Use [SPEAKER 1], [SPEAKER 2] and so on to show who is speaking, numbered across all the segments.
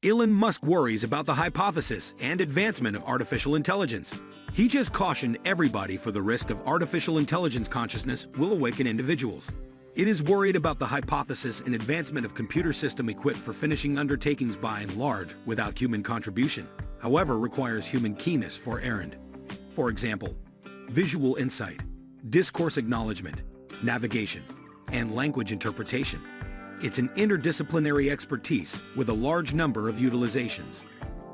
[SPEAKER 1] Elon Musk worries about the hypothesis and advancement of artificial intelligence. He just cautioned everybody for the risk of artificial intelligence consciousness will awaken individuals. It is worried about the hypothesis and advancement of computer system equipped for finishing undertakings by and large without human contribution, however requires human keenness for errand. For example, visual insight, discourse acknowledgement, navigation, and language interpretation. It's an interdisciplinary expertise with a large number of utilizations.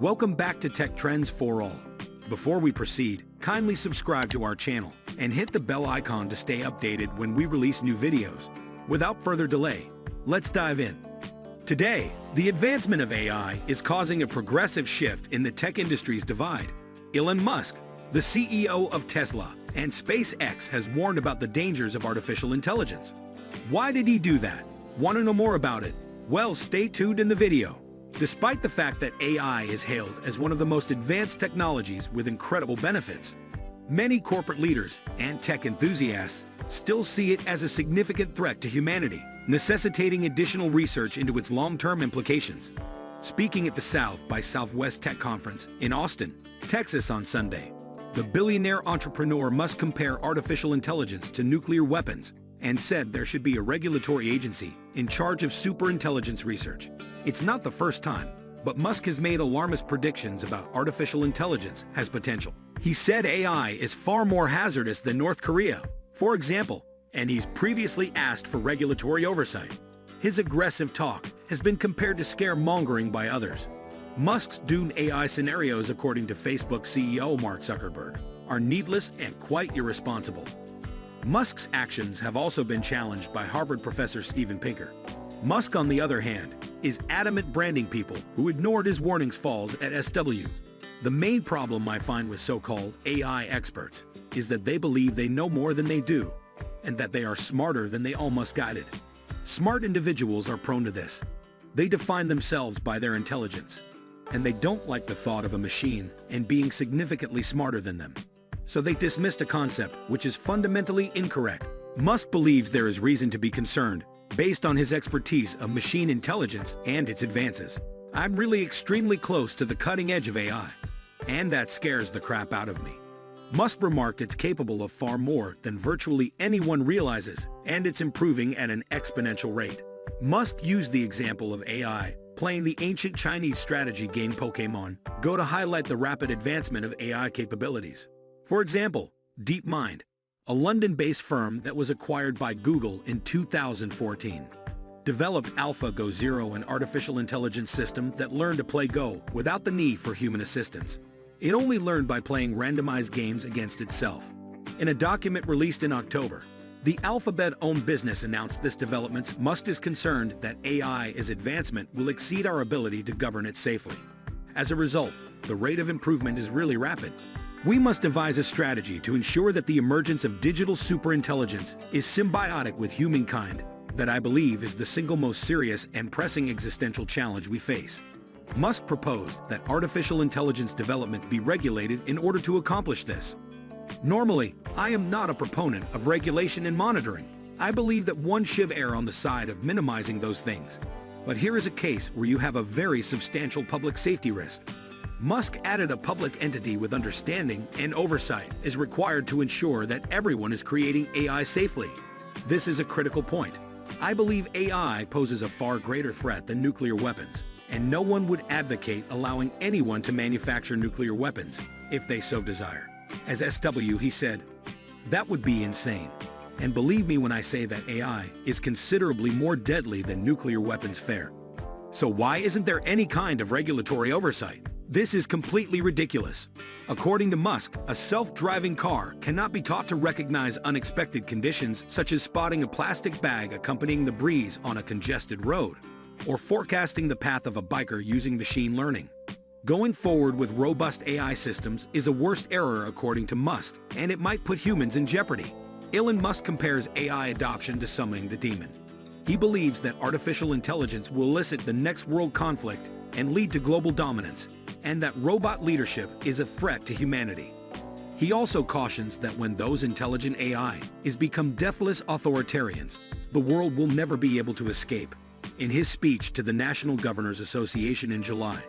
[SPEAKER 1] Welcome back to Tech Trends for All. Before we proceed, kindly subscribe to our channel and hit the bell icon to stay updated when we release new videos. Without further delay, let's dive in. Today, the advancement of AI is causing a progressive shift in the tech industry's divide. Elon Musk, the CEO of Tesla and SpaceX, has warned about the dangers of artificial intelligence. Why did he do that? Want to know more about it? Well, stay tuned in the video. Despite the fact that AI is hailed as one of the most advanced technologies with incredible benefits, many corporate leaders and tech enthusiasts still see it as a significant threat to humanity, necessitating additional research into its long-term implications. Speaking at the South by Southwest Tech Conference in Austin, Texas on Sunday, the billionaire entrepreneur must compare artificial intelligence to nuclear weapons and said there should be a regulatory agency in charge of superintelligence research. It's not the first time, but Musk has made alarmist predictions about artificial intelligence has potential. He said AI is far more hazardous than North Korea, for example, and he's previously asked for regulatory oversight. His aggressive talk has been compared to scaremongering by others. Musk's doomed AI scenarios, according to Facebook CEO Mark Zuckerberg, are needless and quite irresponsible. Musk's actions have also been challenged by Harvard professor Steven Pinker. Musk, on the other hand, is adamant branding people who ignored his warnings falls at SW. The main problem I find with so-called AI experts is that they believe they know more than they do, and that they are smarter than they almost guided. Smart individuals are prone to this. They define themselves by their intelligence, and they don't like the thought of a machine and being significantly smarter than them. So they dismissed a concept which is fundamentally incorrect. Musk believes there is reason to be concerned, based on his expertise of machine intelligence and its advances. I'm really extremely close to the cutting edge of AI, and that scares the crap out of me. Musk remarked it's capable of far more than virtually anyone realizes, and it's improving at an exponential rate. Musk used the example of AI playing the ancient Chinese strategy game Pokémon Go to highlight the rapid advancement of AI capabilities. For example, DeepMind, a London-based firm that was acquired by Google in 2014, developed AlphaGo Zero, an artificial intelligence system that learned to play Go without the need for human assistance. It only learned by playing randomized games against itself. In a document released in October, the Alphabet-owned business announced this development. Musk is concerned that AI's advancement will exceed our ability to govern it safely. As a result, the rate of improvement is really rapid. We must devise a strategy to ensure that the emergence of digital superintelligence is symbiotic with humankind, that I believe is the single most serious and pressing existential challenge we face. Musk proposed that artificial intelligence development be regulated in order to accomplish this. Normally, I am not a proponent of regulation and monitoring. I believe that one should err on the side of minimizing those things. But here is a case where you have a very substantial public safety risk. Musk added a public entity with understanding and oversight is required to ensure that everyone is creating AI safely. This is a critical point. I believe AI poses a far greater threat than nuclear weapons, and no one would advocate allowing anyone to manufacture nuclear weapons if they so desire. As SW, he said, that would be insane. And believe me when I say that AI is considerably more deadly than nuclear weapons fare. So why isn't there any kind of regulatory oversight? This is completely ridiculous. According to Musk, a self-driving car cannot be taught to recognize unexpected conditions such as spotting a plastic bag accompanying the breeze on a congested road, or forecasting the path of a biker using machine learning. Going forward with robust AI systems is a worst error according to Musk, and it might put humans in jeopardy. Elon Musk compares AI adoption to summoning the demon. He believes that artificial intelligence will elicit the next world conflict and lead to global dominance, and that robot leadership is a threat to humanity. He also cautions that when those intelligent AI is become deathless authoritarians, the world will never be able to escape. In his speech to the National Governors Association in July,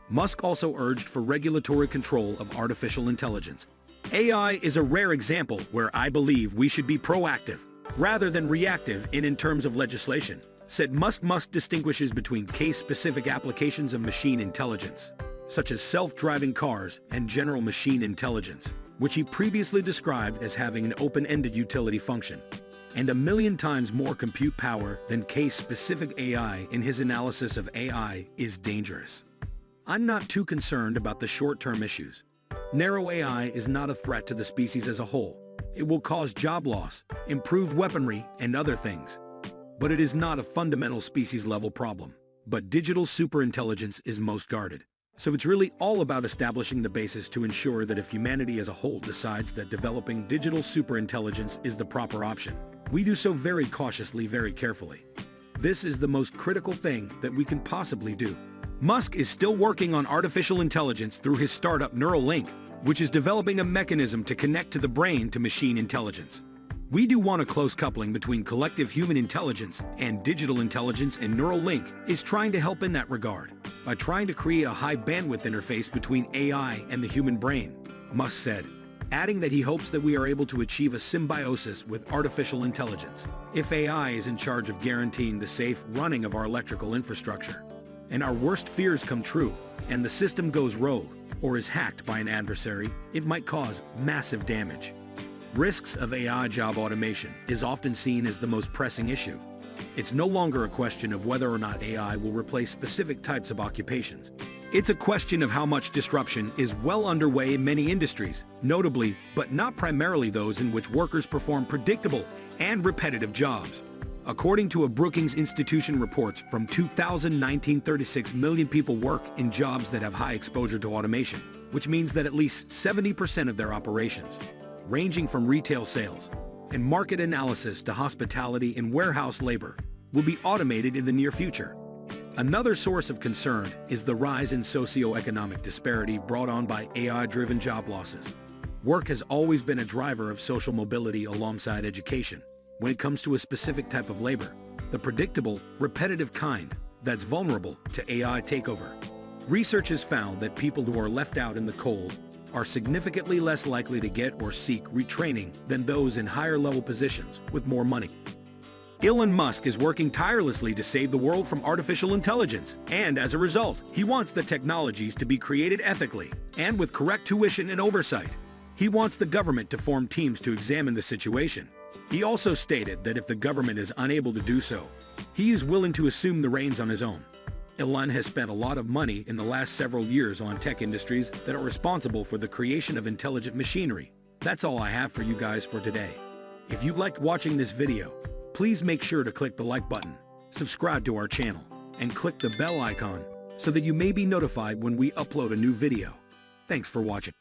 [SPEAKER 1] Musk also urged for regulatory control of artificial intelligence. AI is a rare example where I believe we should be proactive, rather than reactive in terms of legislation, said Musk. Musk distinguishes between case-specific applications of machine intelligence, such as self-driving cars and general machine intelligence, which he previously described as having an open-ended utility function, and 1,000,000 times more compute power than case-specific AI. In his analysis of AI is dangerous. I'm not too concerned about the short-term issues. Narrow AI is not a threat to the species as a whole. It will cause job loss, improved weaponry, and other things. But it is not a fundamental species-level problem. But digital superintelligence is most guarded. So it's really all about establishing the basis to ensure that if humanity as a whole decides that developing digital superintelligence is the proper option, we do so very cautiously, very carefully. This is the most critical thing that we can possibly do. Musk is still working on artificial intelligence through his startup Neuralink, which is developing a mechanism to connect to the brain to machine intelligence. We do want a close coupling between collective human intelligence and digital intelligence, and Neuralink is trying to help in that regard by trying to create a high-bandwidth interface between AI and the human brain, Musk said, adding that he hopes that we are able to achieve a symbiosis with artificial intelligence if AI is in charge of guaranteeing the safe running of our electrical infrastructure, and our worst fears come true, and the system goes rogue or is hacked by an adversary, it might cause massive damage. Risks of AI job automation is often seen as the most pressing issue. It's no longer a question of whether or not AI will replace specific types of occupations. It's a question of how much disruption is well underway in many industries, notably, but not primarily those in which workers perform predictable and repetitive jobs. According to a Brookings Institution reports from 2019, 36 million people work in jobs that have high exposure to automation, which means that at least 70% of their operations, ranging from retail sales and market analysis to hospitality and warehouse labor, will be automated in the near future. Another source of concern is the rise in socioeconomic disparity brought on by AI-driven job losses. Work has always been a driver of social mobility alongside education. When it comes to a specific type of labor, the predictable, repetitive kind that's vulnerable to AI takeover. Research has found that people who are left out in the cold are significantly less likely to get or seek retraining than those in higher-level positions with more money. Elon Musk is working tirelessly to save the world from artificial intelligence, and as a result, he wants the technologies to be created ethically and with correct tuition and oversight. He wants the government to form teams to examine the situation. He also stated that if the government is unable to do so, he is willing to assume the reins on his own. Elon has spent a lot of money in the last several years on tech industries that are responsible for the creation of intelligent machinery. That's all I have for you guys for today. If you liked watching this video, please make sure to click the like button, subscribe to our channel, and click the bell icon so that you may be notified when we upload a new video. Thanks for watching.